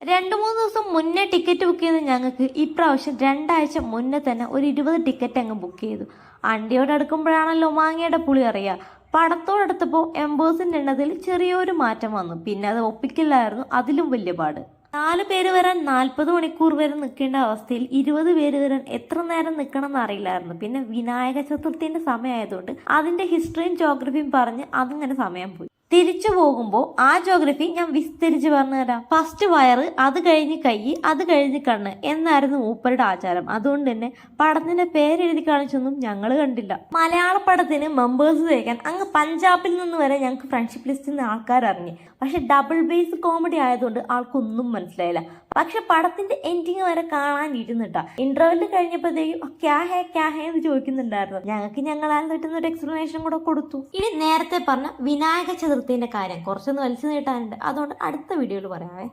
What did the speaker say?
2-3 ദിവസം മുന്നേ ticket book ചെയ്ത് ഞങ്ങൾക്ക് ഇപ്രാവശ്യം 2 ആഴ്ച മുന്നേ തന്നെ ഒരു 20 ടിക്കറ്റ് അങ്ങ് ബുക്ക് ചെയ്തു. അണ്ടിയോട് അടുക്കുമ്പോഴാണല്ലോ മാങ്ങയുടെ പുളി അറിയുക. പടത്തോടടുത്തപ്പോൾ എംബേഴ്സിൻ്റെ എണ്ണത്തിൽ ചെറിയൊരു മാറ്റം വന്നു. പിന്നെ അത് ഒപ്പിക്കില്ലായിരുന്നു അതിലും വലിയ പാട്. 4 പേര് വരാൻ 40 മണിക്കൂർ വരെ നിൽക്കേണ്ട അവസ്ഥയിൽ 20 പേര് വരാൻ എത്ര നേരം നിൽക്കണം എന്ന് അറിയില്ലായിരുന്നു. പിന്നെ വിനായക ചതുർത്ഥിന്റെ സമയമായതുകൊണ്ട് അതിന്റെ ഹിസ്റ്ററിയും ജോഗ്രഫിയും പറഞ്ഞ് അതിങ്ങനെ സമയം പോയി. തിരിച്ചു പോകുമ്പോൾ ആ ജോഗ്രഫി ഞാൻ വിസ്തരിച്ച് പറഞ്ഞു തരാം. ഫസ്റ്റ് വയറ്, അത് കഴിഞ്ഞ് കൈ, അത് കഴിഞ്ഞ് കണ്ണ് എന്നായിരുന്നു മൂപ്പരുടെ ആചാരം. അതുകൊണ്ട് തന്നെ പടത്തിന്റെ പേരെഴുതി കാണിച്ചൊന്നും ഞങ്ങൾ കണ്ടില്ല. മലയാള പടത്തിന് മെമ്പേഴ്സ് തേക്കാൻ അങ്ങ് പഞ്ചാബിൽ നിന്ന് വരെ ഞങ്ങൾക്ക് ഫ്രണ്ട്ഷിപ്പ് ലിസ്റ്റിൽ നിന്ന് ആൾക്കാർ അറിഞ്ഞു. പക്ഷെ ഡബിൾ ബേസ് കോമഡി ആയതുകൊണ്ട് ആൾക്കൊന്നും മനസ്സിലായില്ല. പക്ഷെ പടത്തിന്റെ എൻഡിങ് വരെ കാണാൻ ഇരുന്നിട്ടാ. ഇന്റർവെല് കഴിഞ്ഞപ്പോഴത്തേക്കും ക്യാ ഹേ എന്ന് ചോദിക്കുന്നുണ്ടായിരുന്നു. ഞങ്ങൾക്ക് ഞങ്ങളാൽ കിട്ടുന്ന ഒരു എക്സ്പ്ലനേഷൻ കൂടെ കൊടുത്തു. ഇനി നേരത്തെ പറഞ്ഞ വിനായക ചതുർത്ഥിന്റെ കാര്യം കുറച്ചൊന്ന് വലിച്ചു നീട്ടാനുണ്ട്. അതുകൊണ്ട് അടുത്ത വീഡിയോയിൽ പറയാവേ.